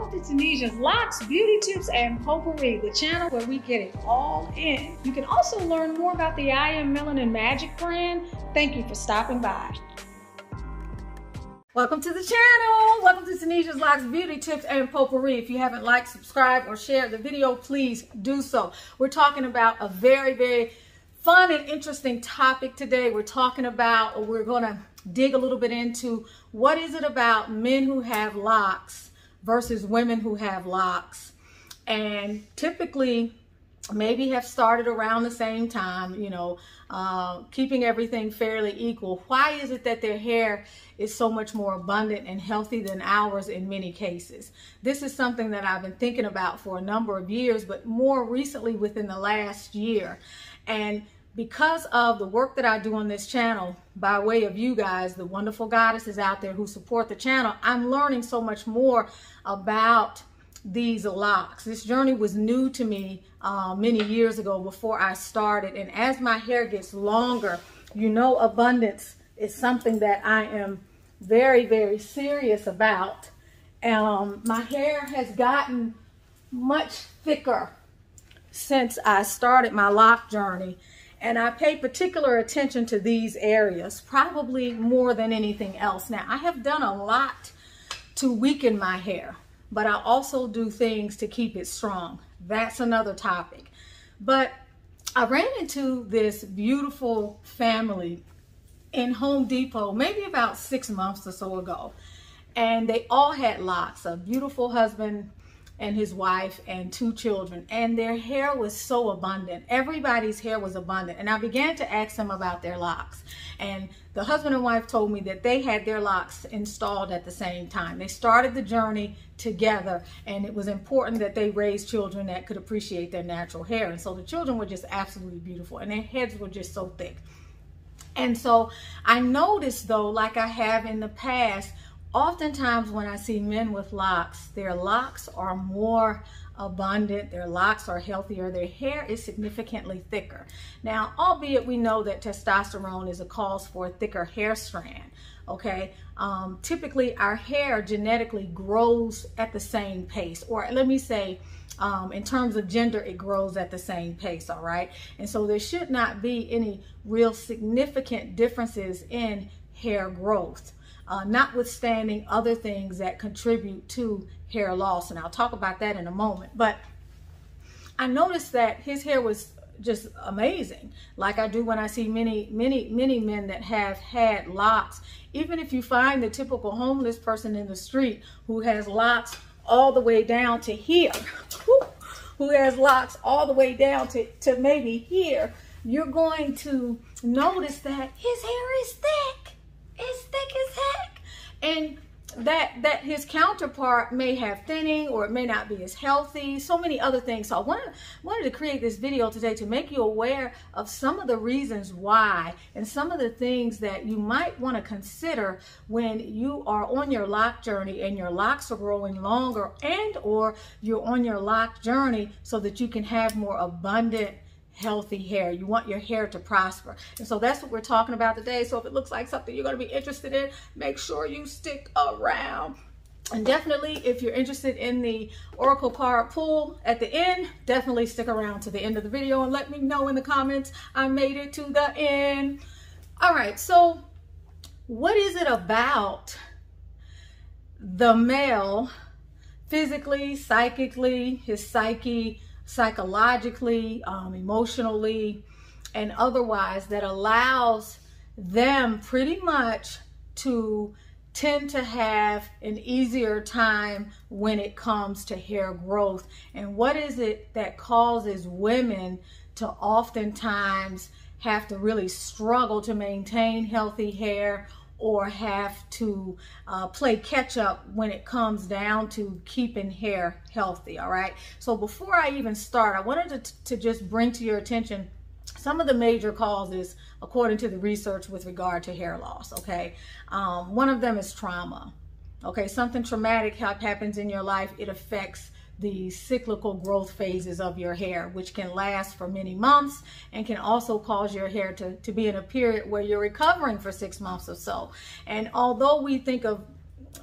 welcome to Tunisia's Locs, Beauty Tips, and Potpourri, the channel where we get it all in. You can also learn more about the I Am Melanin Magic brand. Thank you for stopping by. Welcome to the channel. Welcome to Tunisia's Locs, Beauty Tips, and Potpourri. If you haven't liked, subscribed, or shared the video, please do so. We're talking about a very fun and interesting topic today. We're going to dig a little bit into what is it about men who have locks versus women who have locks, and typically maybe have started around the same time, keeping everything fairly equal. Why is it that their hair is so much more abundant and healthy than ours in many cases? This is something that I've been thinking about for a number of years, but more recently within the last year. And because of the work that I do on this channel, by way of you guys, the wonderful goddesses out there who support the channel, I'm learning so much more about these locks. This journey was new to me many years ago before I started. And as my hair gets longer, abundance is something that I am very serious about. My hair has gotten much thicker since I started my lock journey. And I pay particular attention to these areas, probably more than anything else. Now, I have done a lot to weaken my hair, but I also do things to keep it strong. That's another topic. But I ran into this beautiful family in Home Depot, maybe about 6 months or so ago. And they all had locks, a beautiful husband and his wife and 2 children, and their hair was so abundant. Everybody's hair was abundant. And I began to ask them about their locks. And the husband and wife told me that they had their locks installed at the same time. They started the journey together, and it was important that they raise children that could appreciate their natural hair. And so the children were just absolutely beautiful, and their heads were just so thick. And so I noticed, though, like I have in the past, oftentimes when I see men with locks, their locks are more abundant, their locks are healthier, their hair is significantly thicker. Now, albeit we know that testosterone is a cause for a thicker hair strand, okay? Typically our hair genetically grows at the same pace, or let me say, in terms of gender, it grows at the same pace, all right? And so there should not be any real significant differences in hair growth. Notwithstanding other things that contribute to hair loss, and I'll talk about that in a moment. But I noticed that his hair was just amazing, like I do when I see many men that have had locks. Even if you find the typical homeless person in the street who has locks all the way down to here, who has locks all the way down to maybe here, you're going to notice that his hair is thick. It's thick as heck. And that his counterpart may have thinning, or it may not be as healthy, so many other things. So I wanted to create this video today to make you aware of some of the reasons why, and some of the things that you might want to consider when you are on your lock journey and your locks are growing longer, and or you're on your lock journey so that you can have more abundant, healthy hair. You want your hair to prosper. And so that's what we're talking about today. So if it looks like something you're going to be interested in, make sure you stick around. And definitely, if you're interested in the Oracle card pull at the end, definitely stick around to the end of the video and let me know in the comments I made it to the end. All right, so what is it about the male, physically, psychically, his psyche, psychologically, emotionally, and otherwise, that allows them pretty much to tend to have an easier time when it comes to hair growth? And what is it that causes women to oftentimes have to really struggle to maintain healthy hair, or have to play catch up when it comes down to keeping hair healthy? All right, so before I even start, I wanted to just bring to your attention some of the major causes according to the research with regard to hair loss, okay? One of them is trauma, okay? Something traumatic happens in your life, it affects the cyclical growth phases of your hair, which can last for many months and can also cause your hair to be in a period where you're recovering for 6 months or so. And although we think of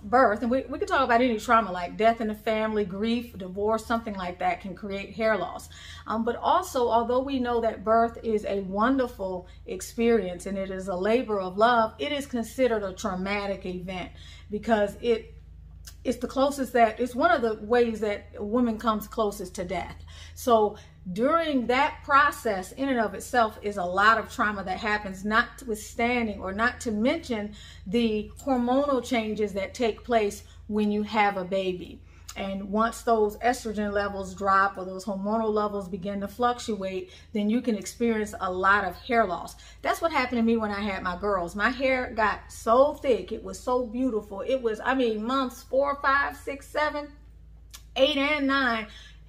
birth, and we could talk about any trauma like death in the family, grief, divorce, something like that can create hair loss. But also, although we know that birth is a wonderful experience and it is a labor of love, it is considered a traumatic event because it's the closest that, it's one of the ways that a woman comes closest to death. So during that process in and of itself is a lot of trauma that happens, notwithstanding or not to mention the hormonal changes that take place when you have a baby. And once those estrogen levels drop or those hormonal levels begin to fluctuate, then you can experience a lot of hair loss. That's what happened to me when I had my girls. My hair got so thick. It was so beautiful. It was, I mean, months 4, 5, 6, 7, 8, and 9.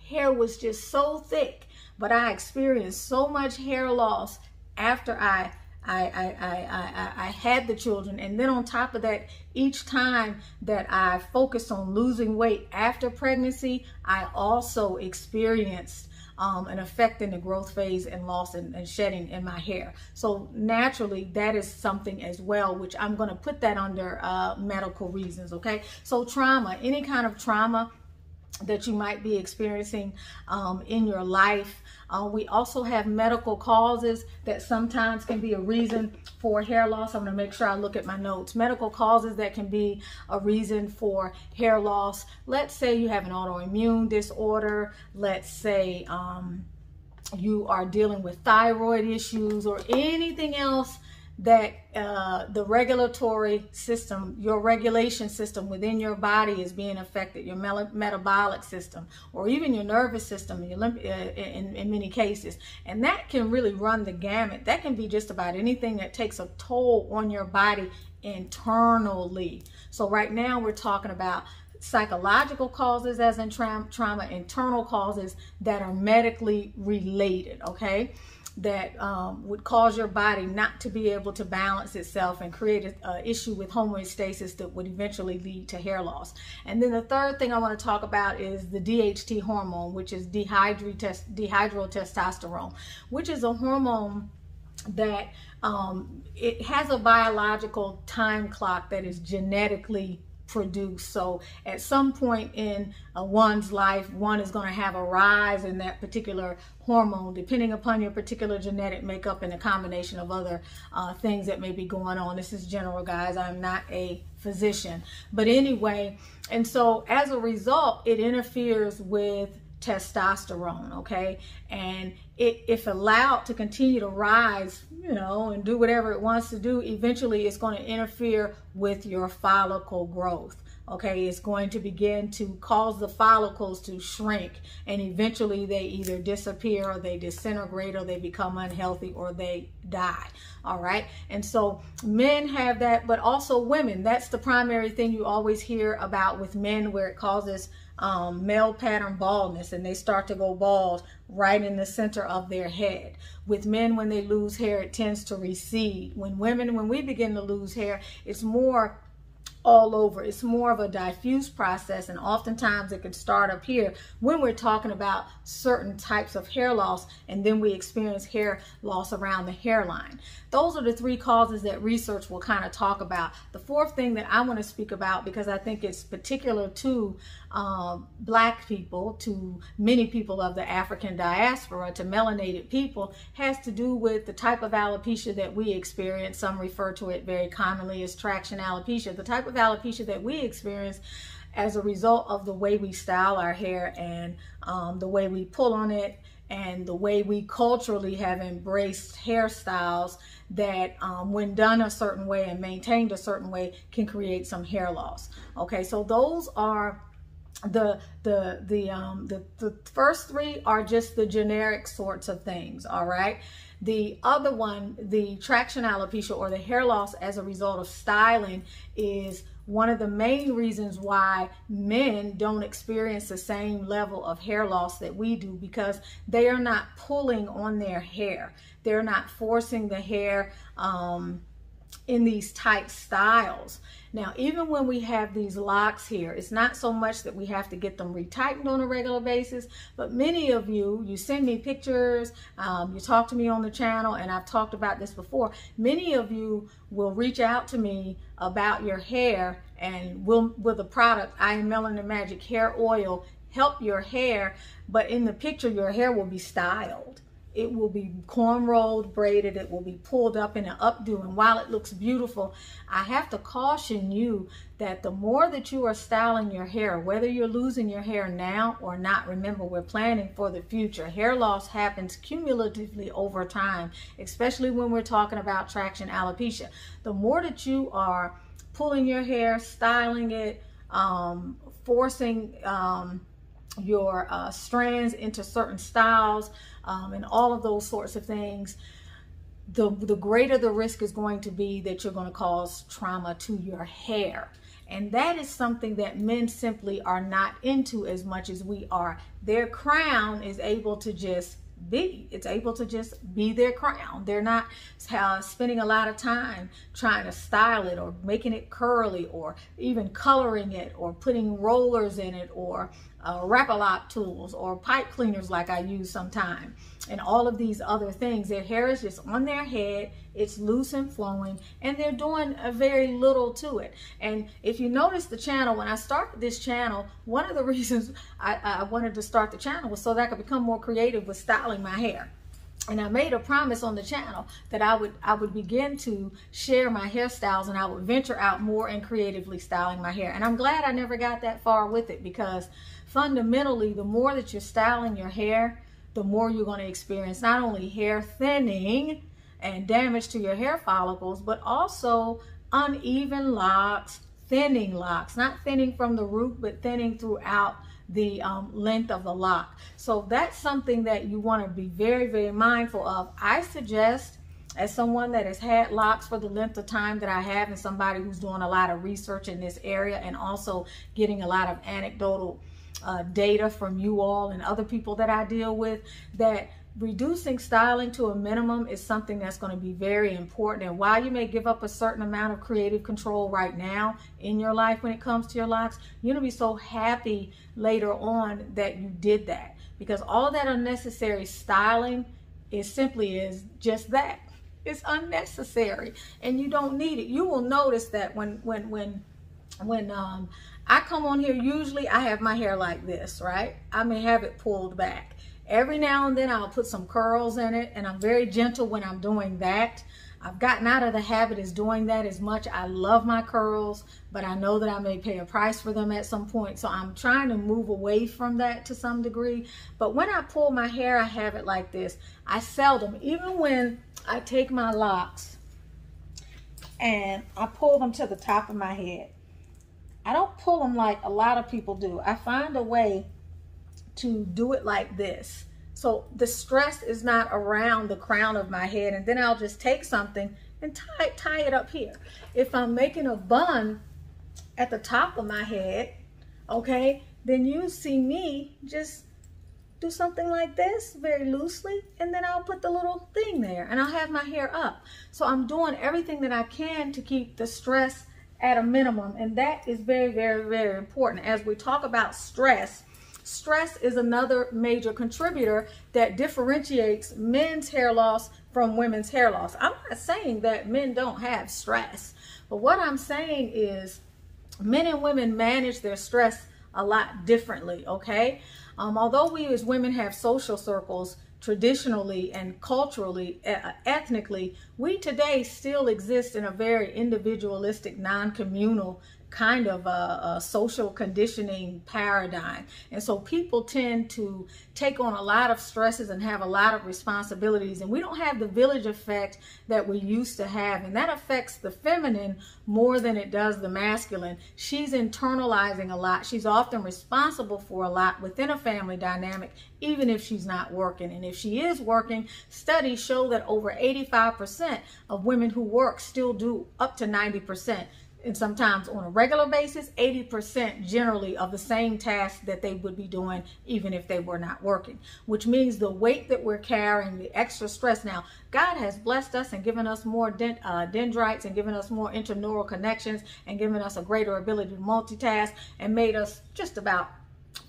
Hair was just so thick. But I experienced so much hair loss after I had the children. And then on top of that, each time that I focused on losing weight after pregnancy, I also experienced an effect in the growth phase and loss and shedding in my hair. So naturally, that is something as well, which I'm going to put that under medical reasons, okay? So trauma, any kind of trauma that you might be experiencing in your life. We also have medical causes that sometimes can be a reason for hair loss. I'm going to make sure I look at my notes. Medical causes that can be a reason for hair loss. Let's say you have an autoimmune disorder. Let's say you are dealing with thyroid issues or anything else that the regulatory system, your regulation system within your body is being affected, your metabolic system, or even your nervous system in many cases. And that can really run the gamut. That can be just about anything that takes a toll on your body internally. So right now we're talking about psychological causes as in trauma, internal causes that are medically related, okay? That would cause your body not to be able to balance itself and create an issue with homeostasis that would eventually lead to hair loss. And then the third thing I want to talk about is the Dht hormone, which is Dihydrotestosterone, which is a hormone that it has a biological time clock that is genetically produced. So at some point in one's life, one is going to have a rise in that particular hormone, depending upon your particular genetic makeup and a combination of other things that may be going on. This is general, guys. I'm not a physician. But anyway, and so as a result, it interferes with testosterone, okay? And if allowed to continue to rise, you know, and do whatever it wants to do, eventually it's going to interfere with your follicle growth. Okay, it's going to begin to cause the follicles to shrink, and eventually they either disappear or they disintegrate or they become unhealthy or they die. All right, and so men have that, but also women. That's the primary thing you always hear about with men, where it causes male pattern baldness, and they start to go bald right in the center of their head. With men, when they lose hair, it tends to recede. When we begin to lose hair, it's more all over. It's more of a diffuse process, and oftentimes it can start up here when we're talking about certain types of hair loss, and then we experience hair loss around the hairline. Those are the three causes that research will kind of talk about. The fourth thing that I want to speak about, because I think it's particular to Black people, to many people of the African diaspora, to melanated people, has to do with the type of alopecia that we experience. Some refer to it very commonly as traction alopecia. The type of alopecia that we experience as a result of the way we style our hair and the way we pull on it, and the way we culturally have embraced hairstyles that when done a certain way and maintained a certain way can create some hair loss. Okay, so those are the first three are just the generic sorts of things. All right, the other one, the traction alopecia, or the hair loss as a result of styling, is one of the main reasons why men don't experience the same level of hair loss that we do, because they are not pulling on their hair. They're not forcing the hair in these tight styles. Now, even when we have these locks here, it's not so much that we have to get them retightened on a regular basis, but many of you send me pictures, you talk to me on the channel, and I've talked about this before. Many of you will reach out to me about your hair, and will the product I Am Melanin Magic Hair Oil help your hair, but in the picture your hair will be styled. It will be cornrowed, braided, it will be pulled up in an updo, and while it looks beautiful, I have to caution you that the more that you are styling your hair, whether you're losing your hair now or not, remember, we're planning for the future. Hair loss happens cumulatively over time, especially when we're talking about traction alopecia. The more that you are pulling your hair, styling it, forcing your strands into certain styles, and all of those sorts of things, the greater the risk is going to be that you're going to cause trauma to your hair. And that is something that men simply are not into as much as we are. Their crown is able to just be. It's able to just be their crown. They're not spending a lot of time trying to style it or making it curly or even coloring it or putting rollers in it or wrap-a-lock tools or pipe cleaners like I use sometimes, and all of these other things. Their hair is just on their head, it's loose and flowing, and they're doing a very little to it. And if you notice the channel, when I started this channel, one of the reasons I wanted to start the channel was so that I could become more creative with styling my hair. And I made a promise on the channel that I would begin to share my hairstyles, and I would venture out more in creatively styling my hair. And I'm glad I never got that far with it, because fundamentally, the more that you're styling your hair, the more you're going to experience not only hair thinning and damage to your hair follicles, but also uneven locks, thinning locks, not thinning from the root, but thinning throughout the length of the lock. So that's something that you want to be very, very mindful of. I suggest, as someone that has had locks for the length of time that I have, and somebody who's doing a lot of research in this area and also getting a lot of anecdotal data from you all and other people that I deal with, that reducing styling to a minimum is something that's going to be very important. And while you may give up a certain amount of creative control right now in your life when it comes to your locks, you're going to be so happy later on that you did that, because all that unnecessary styling is just that. It's unnecessary and you don't need it. You will notice that when I come on here, usually I have my hair like this, right? I may have it pulled back. Every now and then I'll put some curls in it, and I'm very gentle when I'm doing that. I've gotten out of the habit of doing that as much. I love my curls, but I know that I may pay a price for them at some point, so I'm trying to move away from that to some degree. But when I pull my hair, I have it like this. I seldom, even when I take my locks and I pull them to the top of my head, I don't pull them like a lot of people do. I find a way to do it like this, so the stress is not around the crown of my head, and then I'll just take something and tie it up here. If I'm making a bun at the top of my head, okay, then you see me just do something like this very loosely, and then I'll put the little thing there and I'll have my hair up. So I'm doing everything that I can to keep the stress at a minimum, and that is very, very, very important. As we talk about stress, stress is another major contributor that differentiates men's hair loss from women's hair loss. I'm not saying that men don't have stress, but what I'm saying is men and women manage their stress a lot differently, okay? Although we as women have social circles, traditionally and culturally, ethnically, we today still exist in a very individualistic, non-communal kind of a social conditioning paradigm. And so people tend to take on a lot of stresses and have a lot of responsibilities, and we don't have the village effect that we used to have, and that affects the feminine more than it does the masculine. She's internalizing a lot. She's often responsible for a lot within a family dynamic, even if she's not working. And if she is working, studies show that over 85% of women who work still do up to 90%. and sometimes on a regular basis, 80% generally of the same tasks that they would be doing even if they were not working, which means the weight that we're carrying, the extra stress. Now, God has blessed us and given us more dendrites and given us more interneural connections and given us a greater ability to multitask and made us just about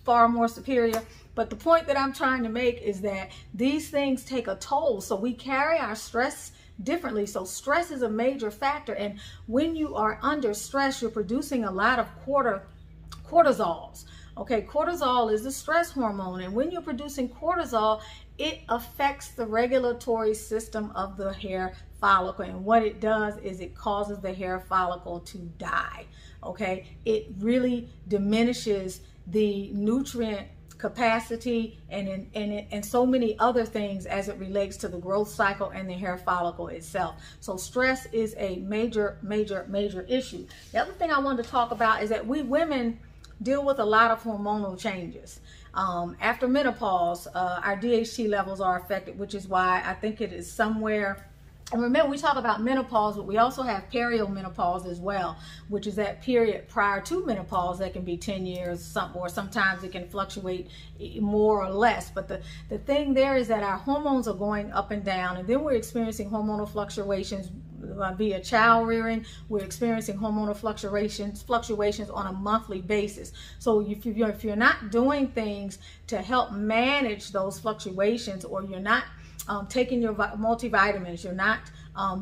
far more superior. But the point that I'm trying to make is that these things take a toll. So we carry our stress differently. So stress is a major factor. And when you are under stress, you're producing a lot of cortisols. Okay, cortisol is the stress hormone. And when you're producing cortisol, it affects the regulatory system of the hair follicle. And what it does is it causes the hair follicle to die. Okay, it really diminishes the nutrient capacity and so many other things as it relates to the growth cycle and the hair follicle itself. So stress is a major issue. The other thing I wanted to talk about is that we women deal with a lot of hormonal changes. After menopause, our DHT levels are affected, which is why I think it is somewhere. And remember, we talk about menopause, but we also have perimenopause as well, which is that period prior to menopause that can be 10 years, or sometimes it can fluctuate more or less. But the thing there is that our hormones are going up and down, and then we're experiencing hormonal fluctuations via child rearing. We're experiencing hormonal fluctuations on a monthly basis. So if you're not doing things to help manage those fluctuations, or you're not taking your multivitamins, you're not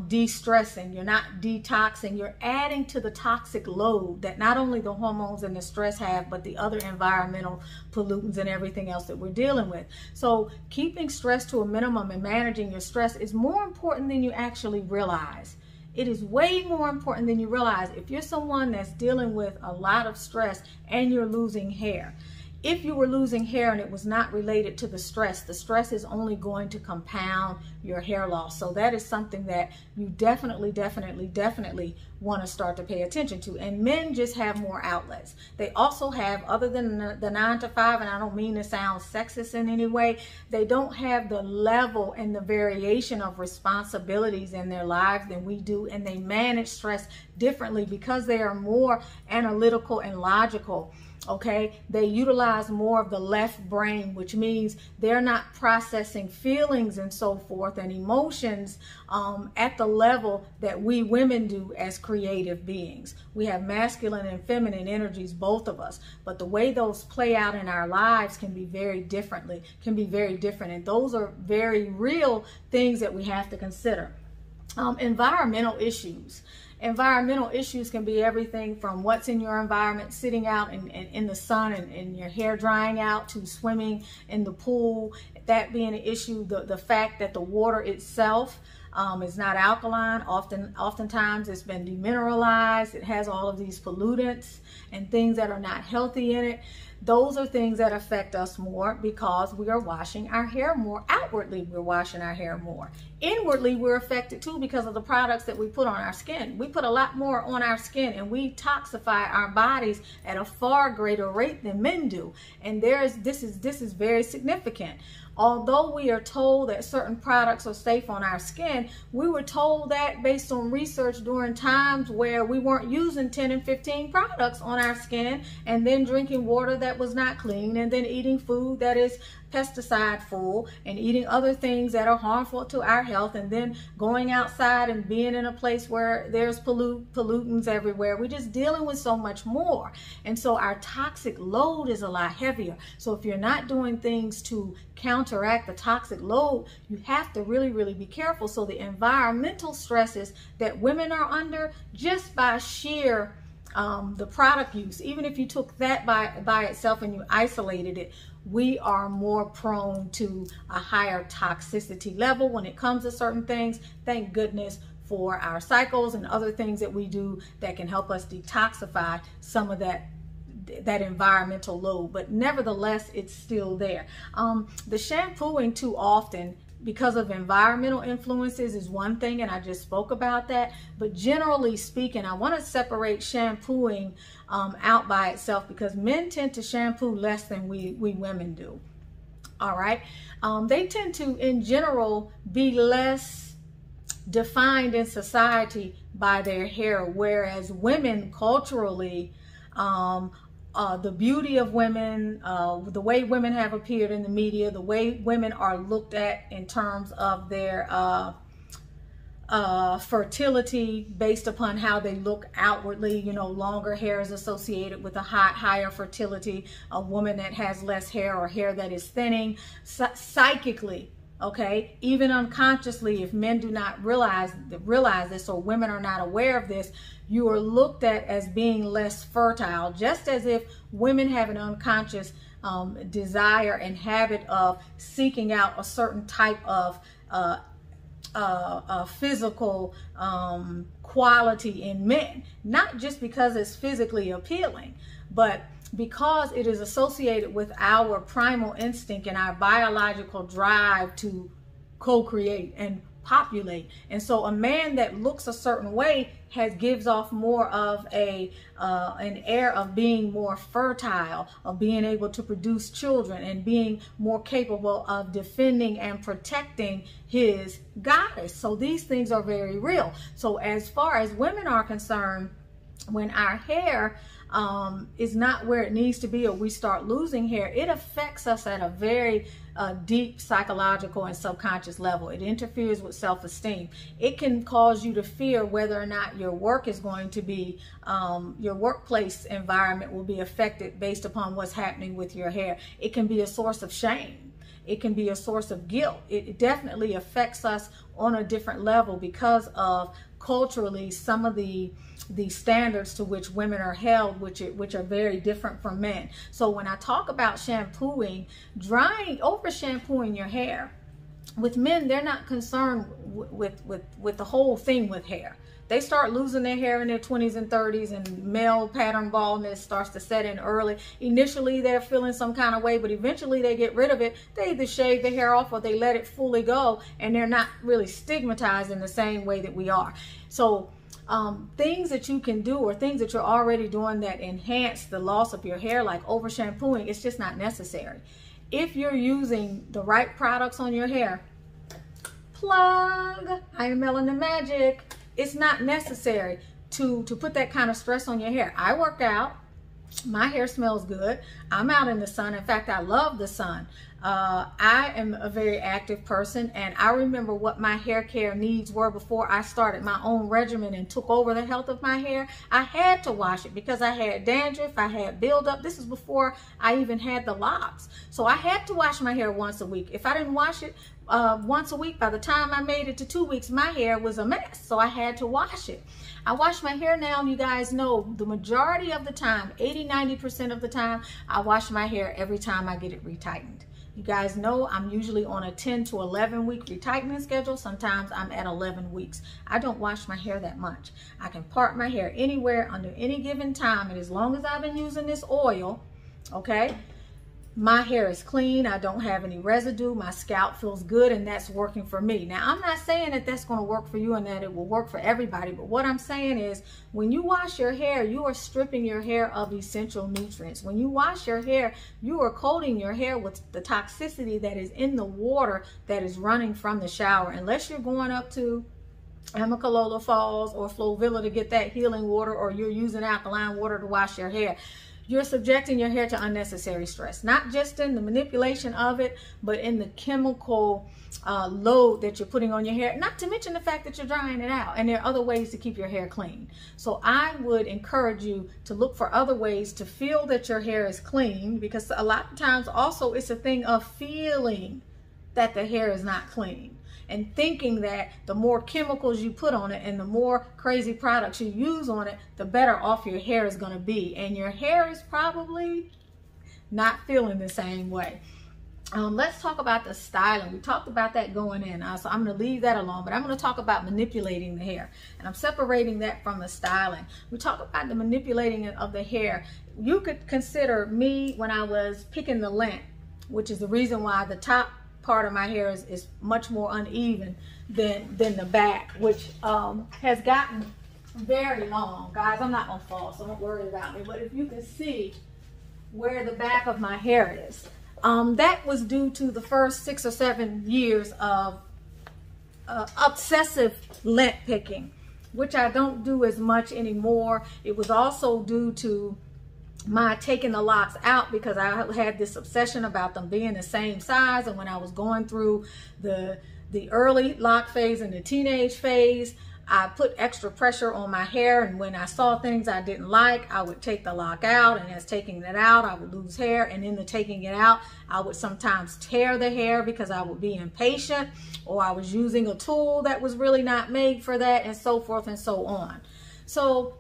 de-stressing, you're not detoxing, you're adding to the toxic load that not only the hormones and the stress have, but the other environmental pollutants and everything else that we're dealing with. So keeping stress to a minimum and managing your stress is more important than you actually realize. It is way more important than you realize. If you're someone that's dealing with a lot of stress and you're losing hair, if you were losing hair and it was not related to the stress is only going to compound your hair loss. So that is something that you definitely want to start to pay attention to. And men just have more outlets. They also have, other than the 9 to 5, and I don't mean to sound sexist in any way, they don't have the level and the variation of responsibilities in their lives than we do, and they manage stress differently because they are more analytical and logical. Okay, they utilize more of the left brain, which means they're not processing feelings and so forth and emotions at the level that we women do as creative beings. We have masculine and feminine energies, both of us, but the way those play out in our lives can be very different, and those are very real things that we have to consider. Environmental issues. Environmental issues can be everything from what's in your environment, sitting out in the sun and your hair drying out, to swimming in the pool, that being an issue. The fact that the water itself is not alkaline. Oftentimes it's been demineralized. It has all of these pollutants and things that are not healthy in it. Those are things that affect us more because we are washing our hair more. Outwardly, we're washing our hair more. Inwardly, we're affected too because of the products that we put on our skin. We put a lot more on our skin, and we toxify our bodies at a far greater rate than men do. And this is very significant. Although we are told that certain products are safe on our skin, we were told that based on research during times where we weren't using 10 and 15 products on our skin, and then drinking water that was not clean, and then eating food that is pesticide full, and eating other things that are harmful to our health, and then going outside and being in a place where there's pollutants everywhere. We're just dealing with so much more, and so our toxic load is a lot heavier. So if you're not doing things to counteract the toxic load, you have to really be careful. So the environmental stresses that women are under, just by sheer the product use, even if you took that by itself and you isolated it, we are more prone to a higher toxicity level when it comes to certain things. Thank goodness for our cycles and other things that we do that can help us detoxify some of that environmental load, but nevertheless it's still there. The shampooing too often because of environmental influences is one thing, and I just spoke about that, but generally speaking, I want to separate shampooing out by itself, because men tend to shampoo less than we women do. All right, they tend to in general be less defined in society by their hair, whereas women culturally, the beauty of women, the way women have appeared in the media, the way women are looked at in terms of their fertility based upon how they look outwardly. You know, longer hair is associated with a higher fertility. A woman that has less hair or hair that is thinning, psychically, okay, even unconsciously, if men do not realize this, or women are not aware of this, you are looked at as being less fertile, just as if women have an unconscious desire and habit of seeking out a certain type of physical quality in men, not just because it's physically appealing, but because it is associated with our primal instinct and our biological drive to co-create and populate. And so a man that looks a certain way gives off more of an air of being more fertile, of being able to produce children, and being more capable of defending and protecting his goddess. So these things are very real. So as far as women are concerned, when our hair is not where it needs to be, or we start losing hair, it affects us at a very deep psychological and subconscious level. It interferes with self-esteem. It can cause you to fear whether or not your work is going to be, your workplace environment will be affected based upon what's happening with your hair. It can be a source of shame. It can be a source of guilt. It definitely affects us on a different level because of culturally some of the standards to which women are held, which are very different from men. So when I talk about shampooing, over shampooing your hair, with men, they're not concerned with the whole thing with hair. They start losing their hair in their 20s and 30s, and male pattern baldness starts to set in early. Initially, they're feeling some kind of way, but eventually they get rid of it. They either shave the hair off or they let it fully go, and they're not really stigmatized in the same way that we are. So things that you can do, or things that you're already doing that enhance the loss of your hair, like over shampooing, it's just not necessary. If you're using the right products on your hair, plug, I am Melanin Magic, it's not necessary to put that kind of stress on your hair. I work out, my hair smells good, I'm out in the sun. In fact, I love the sun. I am a very active person, and I remember what my hair care needs were before I started my own regimen and took over the health of my hair. I had to wash it because I had dandruff, I had buildup. This is before I even had the locks. So I had to wash my hair once a week. If I didn't wash it once a week, by the time I made it to 2 weeks, my hair was a mess. So I had to wash it. I wash my hair now, and you guys know the majority of the time, 80–90% of the time, I wash my hair every time I get it retightened. You guys know I'm usually on a 10 to 11 week retightening schedule. Sometimes I'm at 11 weeks. I don't wash my hair that much. I can part my hair anywhere under any given time, and as long as I've been using this oil, okay, my hair is clean. I don't have any residue. My scalp feels good, and that's working for me. Now, I'm not saying that that's going to work for you and that it will work for everybody, but what I'm saying is when you wash your hair, you are stripping your hair of essential nutrients. When you wash your hair, you are coating your hair with the toxicity that is in the water that is running from the shower. Unless you're going up to Amicalola Falls or Flovilla to get that healing water, or you're using alkaline water to wash your hair, you're subjecting your hair to unnecessary stress, not just in the manipulation of it, but in the chemical load that you're putting on your hair, not to mention the fact that you're drying it out. And there are other ways to keep your hair clean. So I would encourage you to look for other ways to feel that your hair is clean, because a lot of times also it's a thing of feeling that the hair is not clean, and thinking that the more chemicals you put on it and the more crazy products you use on it, the better off your hair is going to be. And your hair is probably not feeling the same way. Let's talk about the styling. We talked about that going in, so I'm going to leave that alone, but I'm going to talk about manipulating the hair, and I'm separating that from the styling. We talk about the manipulating of the hair. You could consider me when I was picking the length, which is the reason why the top part of my hair is much more uneven than the back, which has gotten very long. Guys, I'm not gonna fall, so don't worry about me, but if you can see where the back of my hair is, that was due to the first 6 or 7 years of obsessive lint picking, which I don't do as much anymore. It was also due to my taking the locks out because I had this obsession about them being the same size. And when I was going through the early lock phase and the teenage phase, I put extra pressure on my hair, and when I saw things I didn't like, I would take the lock out, and as taking it out, I would lose hair, and in the taking it out, I would sometimes tear the hair because I would be impatient, or I was using a tool that was really not made for that, and so forth and so on. So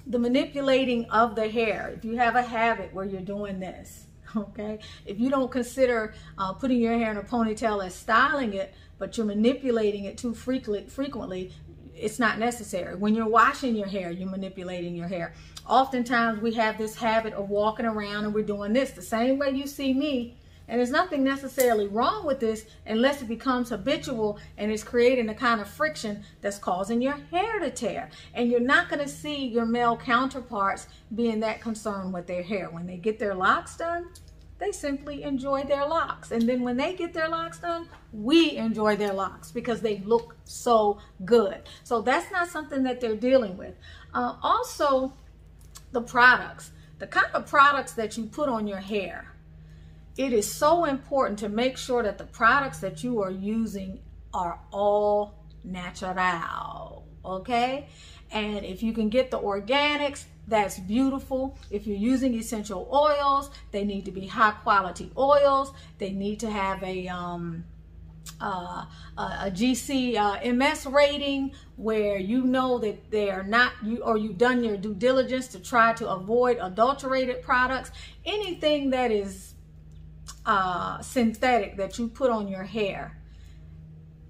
the manipulating of the hair, if you have a habit where you're doing this, okay, if you don't consider putting your hair in a ponytail as styling it, but you're manipulating it too frequently, it's not necessary. When you're washing your hair, you're manipulating your hair. Oftentimes we have this habit of walking around and we're doing this the same way you see me, and there's nothing necessarily wrong with this unless it becomes habitual and it's creating the kind of friction that's causing your hair to tear. And you're not going to see your male counterparts being that concerned with their hair. When they get their locks done, they simply enjoy their locks. And then when they get their locks done, we enjoy their locks because they look so good. So that's not something that they're dealing with. Also, the products, the kind of products that you put on your hair. It is so important to make sure that the products that you are using are all natural, okay? And if you can get the organics, that's beautiful. If you're using essential oils, they need to be high quality oils. They need to have a GC-MS rating where you know that they are not, you've done your due diligence to try to avoid adulterated products. Anything that is synthetic that you put on your hair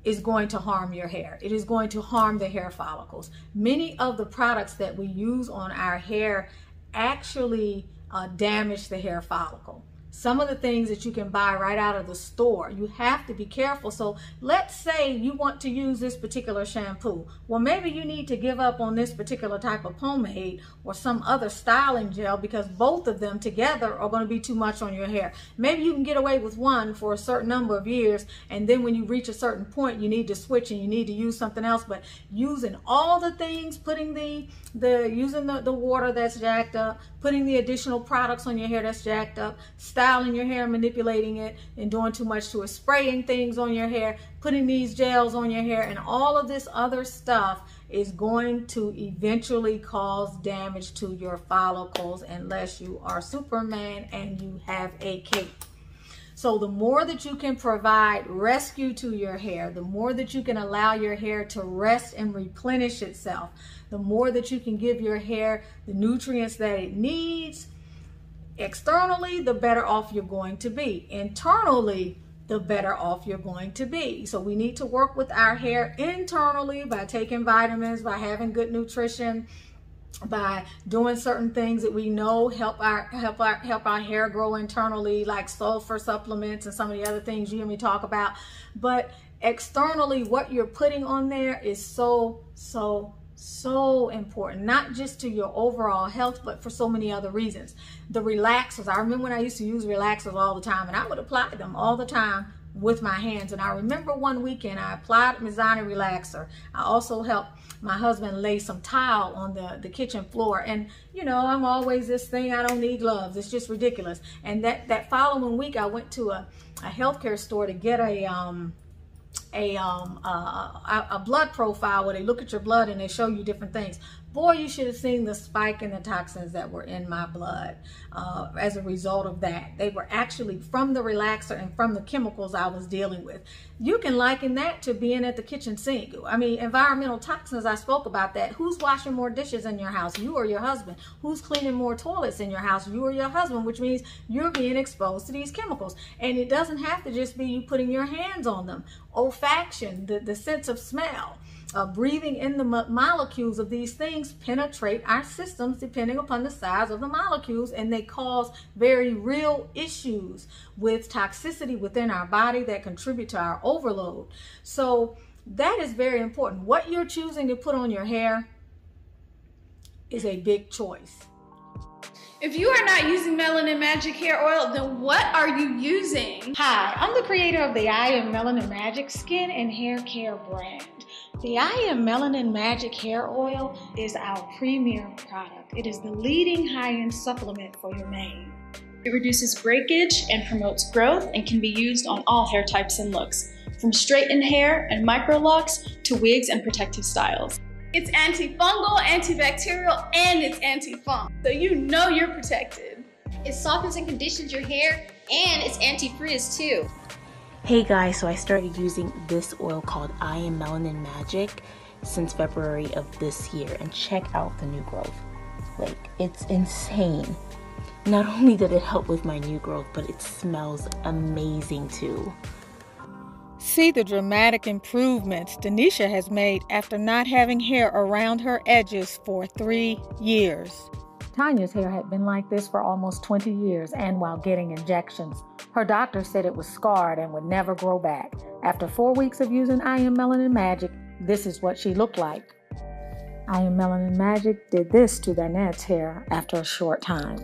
is going to harm your hair. It is going to harm the hair follicles. Many of the products that we use on our hair actually damage the hair follicle. Some of the things that you can buy right out of the store, you have to be careful. So let's say you want to use this particular shampoo. Well, maybe you need to give up on this particular type of pomade or some other styling gel because both of them together are going to be too much on your hair. Maybe you can get away with one for a certain number of years, and then when you reach a certain point, you need to switch and you need to use something else. But using all the things, putting using the water that's jacked up, putting the additional products on your hair that's jacked up, styling your hair, manipulating it, and doing too much to it, spraying things on your hair, putting these gels on your hair, and all of this other stuff is going to eventually cause damage to your follicles unless you are Superman and you have a cape. So the more that you can provide rescue to your hair, the more that you can allow your hair to rest and replenish itself, the more that you can give your hair the nutrients that it needs, externally, the better off you're going to be. Internally, the better off you're going to be. So we need to work with our hair internally by taking vitamins, by having good nutrition, by doing certain things that we know help our hair grow internally, like sulfur supplements and some of the other things you hear me talk about. But externally, what you're putting on there is so important, not just to your overall health, but for so many other reasons. The relaxers, I remember when I used to use relaxers all the time, and I would apply them all the time with my hands. And I remember one weekend I applied Mizani relaxer. I also helped my husband lay some tile on the kitchen floor, and you know, I'm always this thing, I don't need gloves, it's just ridiculous. And that following week I went to a healthcare store to get a blood profile where they look at your blood and they show you different things. Boy, you should have seen the spike in the toxins that were in my blood as a result of that. They were actually from the relaxer and from the chemicals I was dealing with. You can liken that to being at the kitchen sink. I mean, environmental toxins, I spoke about that. Who's washing more dishes in your house? You or your husband? Who's cleaning more toilets in your house? You or your husband, which means you're being exposed to these chemicals. And it doesn't have to just be you putting your hands on them. Olfaction, the sense of smell. Breathing in the molecules of these things penetrate our systems depending upon the size of the molecules, and they cause very real issues with toxicity within our body that contribute to our overload. So that is very important. What you're choosing to put on your hair is a big choice. If you are not using Melanin Magic hair oil, then what are you using? Hi, I'm the creator of the I Am Melanin Magic skin and hair care brand. The I Am Melanin Magic hair oil is our premier product. It is the leading high-end supplement for your mane. It reduces breakage and promotes growth and can be used on all hair types and looks, from straightened hair and microlocks to wigs and protective styles. It's antifungal, antibacterial, and it's anti-funk, so you know you're protected. It softens and conditions your hair, and it's anti-frizz too. Hey guys, so I started using this oil called I Am Melanin Magic since February of this year, and check out the new growth. Like, it's insane. Not only did it help with my new growth, but it smells amazing too. See the dramatic improvements Denisha has made after not having hair around her edges for 3 years. Tanya's hair had been like this for almost 20 years, and while getting injections. Her doctor said it was scarred and would never grow back. After 4 weeks of using I Am Melanin Magic, this is what she looked like. I Am Melanin Magic did this to Danette's hair after a short time.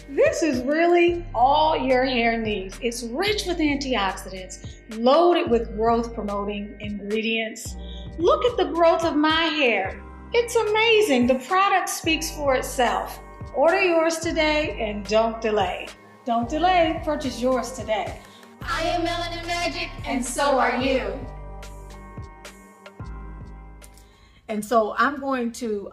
This is really all your hair needs. It's rich with antioxidants, loaded with growth-promoting ingredients. Look at the growth of my hair. It's amazing. The product speaks for itself. Order yours today and don't delay. Don't delay, purchase yours today. I Am Melanin Magic, And so are you. And so I'm going to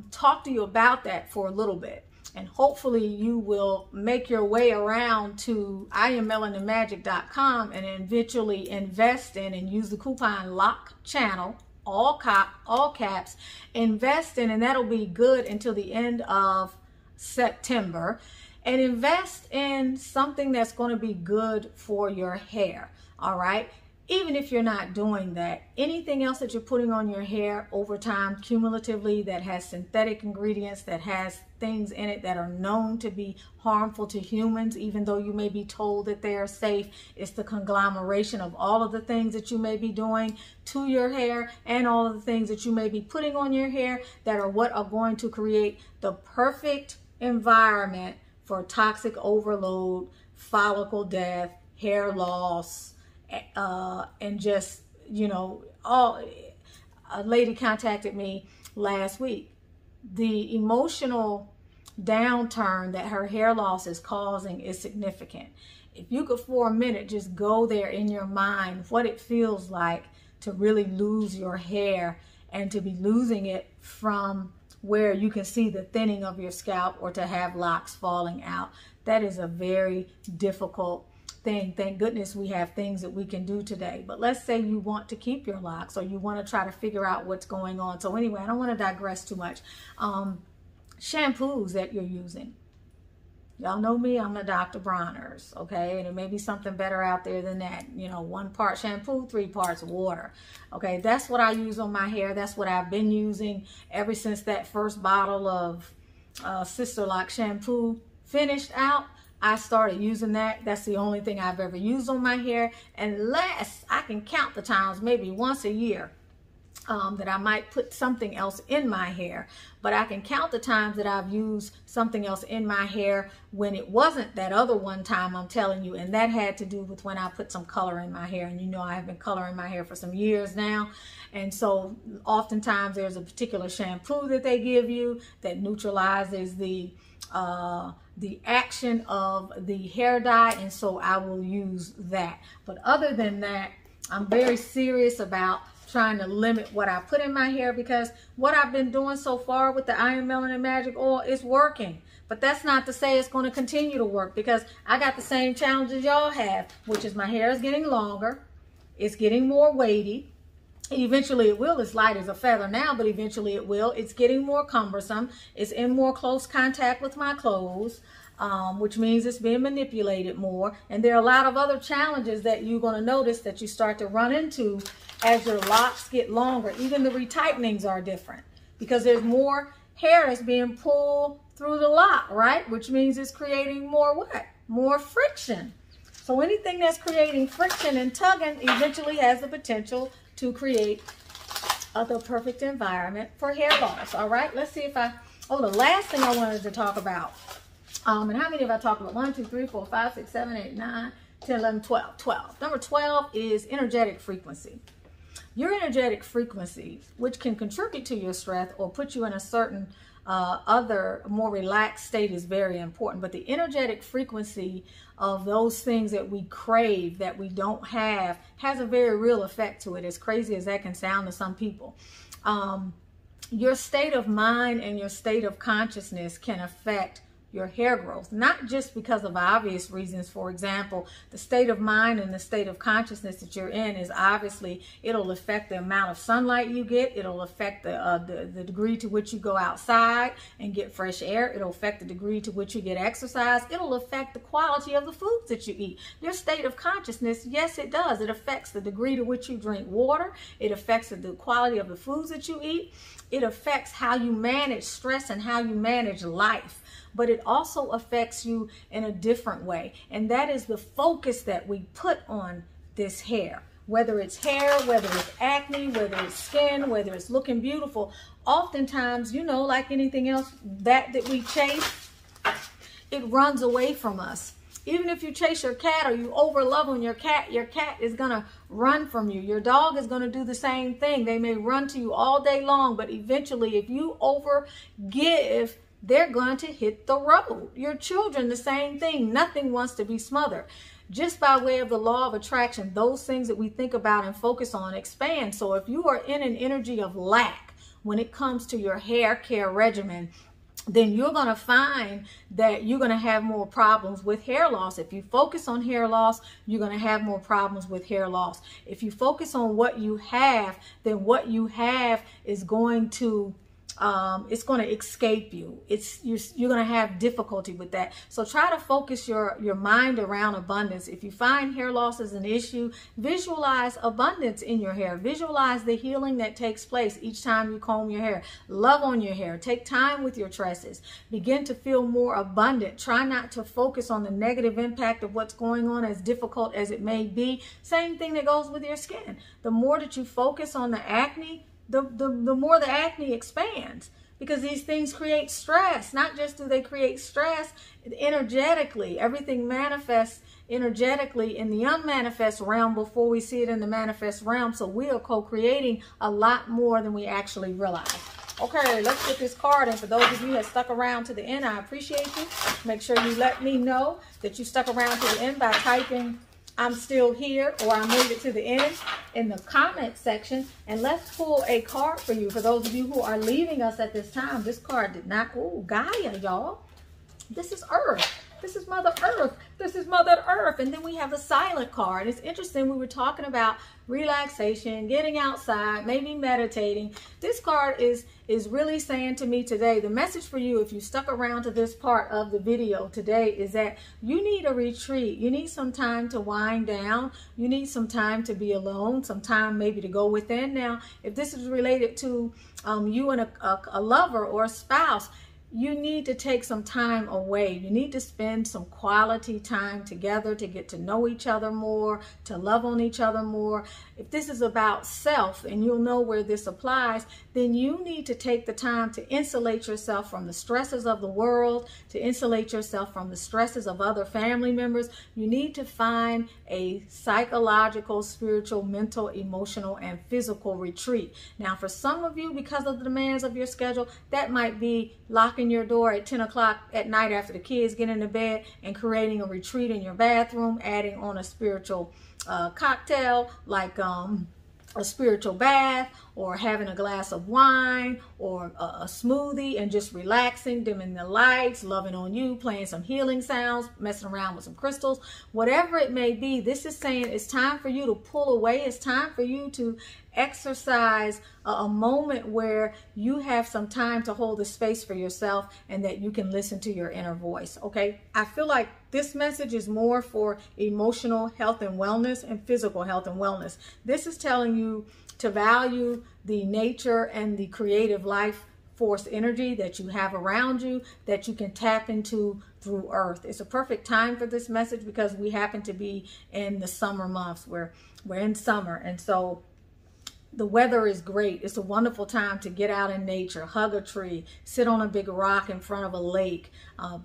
talk to you about that for a little bit. And hopefully you will make your way around to IamMelaninMagic.com and eventually invest in and use the coupon LOC channel, all caps, invest in, and that'll be good until the end of September. And invest in something that's going to be good for your hair, all right? Even if you're not doing that, anything else that you're putting on your hair over time, cumulatively, that has synthetic ingredients, that has things in it that are known to be harmful to humans, even though you may be told that they are safe, it's the conglomeration of all of the things that you may be doing to your hair and all of the things that you may be putting on your hair that are what are going to create the perfect environment for toxic overload, follicle death, hair loss, and just, you know, a lady contacted me last week. The emotional downturn that her hair loss is causing is significant. If you could for a minute just go there in your mind what it feels like to really lose your hair and to be losing it from where you can see the thinning of your scalp or to have locks falling out. That is a very difficult thing. Thank goodness we have things that we can do today. But let's say you want to keep your locks or you want to try to figure out what's going on. So anyway, I don't want to digress too much. Shampoos that you're using. Y'all know me, I'm a Dr. Bronner's, okay? And there may be something better out there than that. You know, 1 part shampoo, 3 parts water. Okay, that's what I use on my hair. That's what I've been using ever since that first bottle of Sisterlocks shampoo finished out. I started using that. That's the only thing I've ever used on my hair, unless I can count the times, maybe once a year, that I might put something else in my hair. But I can count the times that I've used something else in my hair when it wasn't that other one time I'm telling you, and that had to do with when I put some color in my hair. And you know I have been coloring my hair for some years now, and so oftentimes there's a particular shampoo that they give you that neutralizes the action of the hair dye, and so I will use that. But other than that, I'm very serious about trying to limit what I put in my hair, because what I've been doing so far with the I Am Melanin Magic oil is working. But that's not to say it's going to continue to work, because I got the same challenges y'all have, which is my hair is getting longer, it's getting more weighty. Eventually it will. It's light as a feather now, but eventually it will. It's getting more cumbersome. It's in more close contact with my clothes, which means it's being manipulated more. And there are a lot of other challenges that you're going to notice that you start to run into as your locks get longer. Even the retightnings are different because there's more hair that's being pulled through the lock, right? Which means it's creating more what? More friction. So anything that's creating friction and tugging eventually has the potential to create the perfect environment for hair loss. All right, let's see if the last thing I wanted to talk about And how many have I talked about? 1, 2, 3, 4, 5, 6, 7, 8, 9, 10, 11, 12. 12. Number 12 is energetic frequency. Your energetic frequency, which can contribute to your stress or put you in a certain other more relaxed state, is very important. But the energetic frequency of those things that we crave, that we don't have, has a very real effect to it, as crazy as that can sound to some people. Your state of mind and your state of consciousness can affect your hair growth, not just because of obvious reasons. For example, the state of mind and the state of consciousness that you're in is obviously, it'll affect the amount of sunlight you get. It'll affect the degree to which you go outside and get fresh air. It'll affect the degree to which you get exercise. It'll affect the quality of the foods that you eat. Your state of consciousness, yes, it does. It affects the degree to which you drink water. It affects the quality of the foods that you eat. It affects how you manage stress and how you manage life. But it also affects you in a different way. And that is the focus that we put on this hair. Whether it's hair, whether it's acne, whether it's skin, whether it's looking beautiful. Oftentimes, you know, like anything else that we chase, it runs away from us. Even if you chase your cat or you over love on your cat is going to run from you. Your dog is going to do the same thing. They may run to you all day long, but eventually if you over give, they're going to hit the road. Your children, the same thing. Nothing wants to be smothered. Just by way of the law of attraction, those things that we think about and focus on expand. So if you are in an energy of lack when it comes to your hair care regimen, then you're going to find that you're going to have more problems with hair loss. If you focus on hair loss, you're going to have more problems with hair loss. If you focus on what you have, then what you have is going to it's going to escape you. You're going to have difficulty with that. So try to focus your mind around abundance. If you find hair loss is an issue, visualize abundance in your hair. Visualize the healing that takes place each time you comb your hair. Love on your hair. Take time with your tresses. Begin to feel more abundant. Try not to focus on the negative impact of what's going on, as difficult as it may be. Same thing that goes with your skin. The more that you focus on the acne, the more the acne expands, because these things create stress. Not just do they create stress, energetically, everything manifests energetically in the unmanifest realm before we see it in the manifest realm. So we are co-creating a lot more than we actually realize. Okay, let's get this card in. For those of you who have stuck around to the end, I appreciate you. Make sure you let me know that you stuck around to the end by typing "I'm still here" or "I made it to the end" in the comment section. And let's pull a card for you. For those of you who are leaving us at this time, this card did not, Gaia, y'all. This is Earth. This is Mother Earth. This is Mother Earth. And then we have the silent card. It's interesting. We were talking about relaxation, getting outside, maybe meditating. This card is really saying to me today, the message for you, if you stuck around to this part of the video today, is that you need a retreat. You need some time to wind down. You need some time to be alone, some time maybe to go within. Now, if this is related to you and a lover or a spouse, you need to take some time away. You need to spend some quality time together to get to know each other more, to love on each other more. If this is about self, and you'll know where this applies, then you need to take the time to insulate yourself from the stresses of the world, to insulate yourself from the stresses of other family members. You need to find a psychological, spiritual, mental, emotional, and physical retreat. Now, for some of you, because of the demands of your schedule, that might be locking your door at 10 o'clock at night after the kids get into bed and creating a retreat in your bathroom, adding on a spiritual cocktail like a spiritual bath, or having a glass of wine or a smoothie and just relaxing, dimming the lights, loving on you, playing some healing sounds, messing around with some crystals, whatever it may be. This is saying it's time for you to pull away. It's time for you to exercise a moment where you have some time to hold the space for yourself and that you can listen to your inner voice. Okay, I feel like this message is more for emotional health and wellness and physical health and wellness. This is telling you to value the nature and the creative life force energy that you have around you, that you can tap into through Earth. It's a perfect time for this message because we happen to be in the summer months. We're in summer, and so the weather is great. It's a wonderful time to get out in nature, hug a tree, sit on a big rock in front of a lake,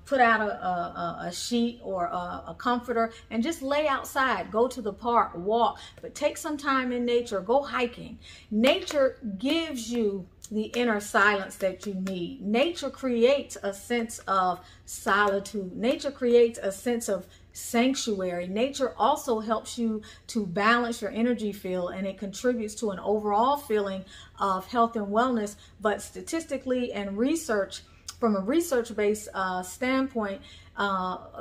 put out a sheet or a comforter and just lay outside. Go to the park, walk, but take some time in nature. Go hiking. Nature gives you the inner silence that you need. Nature creates a sense of solitude. Nature creates a sense of sanctuary. Nature also helps you to balance your energy field, and it contributes to an overall feeling of health and wellness. But statistically and research, from a research-based standpoint,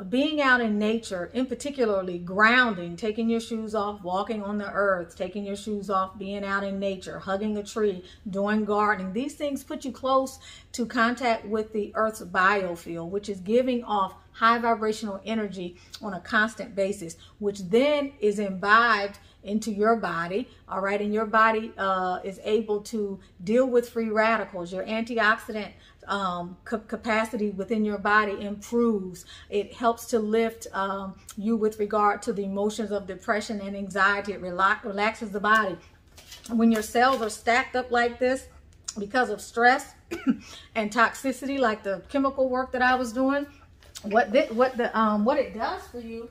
being out in nature, in particularly grounding, taking your shoes off, walking on the earth, taking your shoes off, being out in nature, hugging a tree, doing gardening, these things put you close to contact with the earth's biofield, which is giving off high vibrational energy on a constant basis, which then is imbibed into your body, all right, and your body is able to deal with free radicals. Your antioxidant capacity within your body improves. It helps to lift you with regard to the emotions of depression and anxiety. It relaxes the body. When your cells are stacked up like this because of stress and toxicity, like the chemical work that I was doing, what it does for you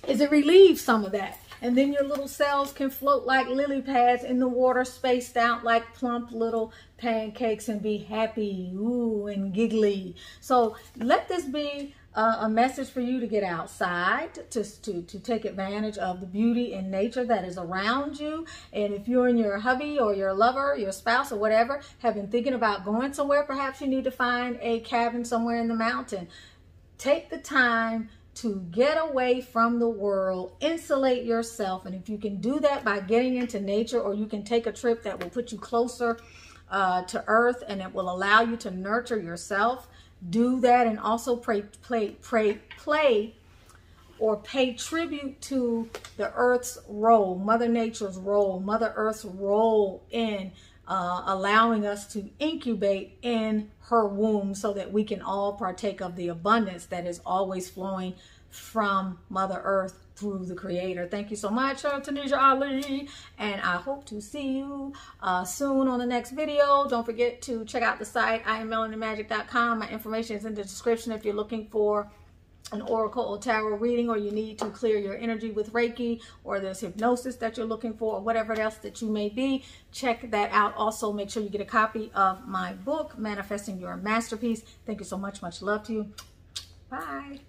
is it relieves some of that. And then your little cells can float like lily pads in the water, spaced out like plump little pancakes, and be happy, ooh, and giggly. So let this be a message for you to get outside, to take advantage of the beauty and nature that is around you. And if you and your hubby or your lover, your spouse or whatever, have been thinking about going somewhere, perhaps you need to find a cabin somewhere in the mountain. Take the time to get away from the world, insulate yourself. And if you can do that by getting into nature, or you can take a trip that will put you closer to earth and it will allow you to nurture yourself, do that. And also pay tribute to the earth's role, Mother Nature's role, Mother Earth's role in allowing us to incubate in her womb, so that we can all partake of the abundance that is always flowing from Mother Earth through the Creator. Thank you so much, Tanisha Ali, and I hope to see you soon on the next video. Don't forget to check out the site, IamMelaninMagic.com. My information is in the description if you're looking for an oracle or tarot reading, or you need to clear your energy with Reiki, or there's hypnosis that you're looking for, or whatever else that you may be. Check that out. Also, make sure you get a copy of my book, Manifesting Your Masterpiece. Thank you so much. Much love to you. Bye.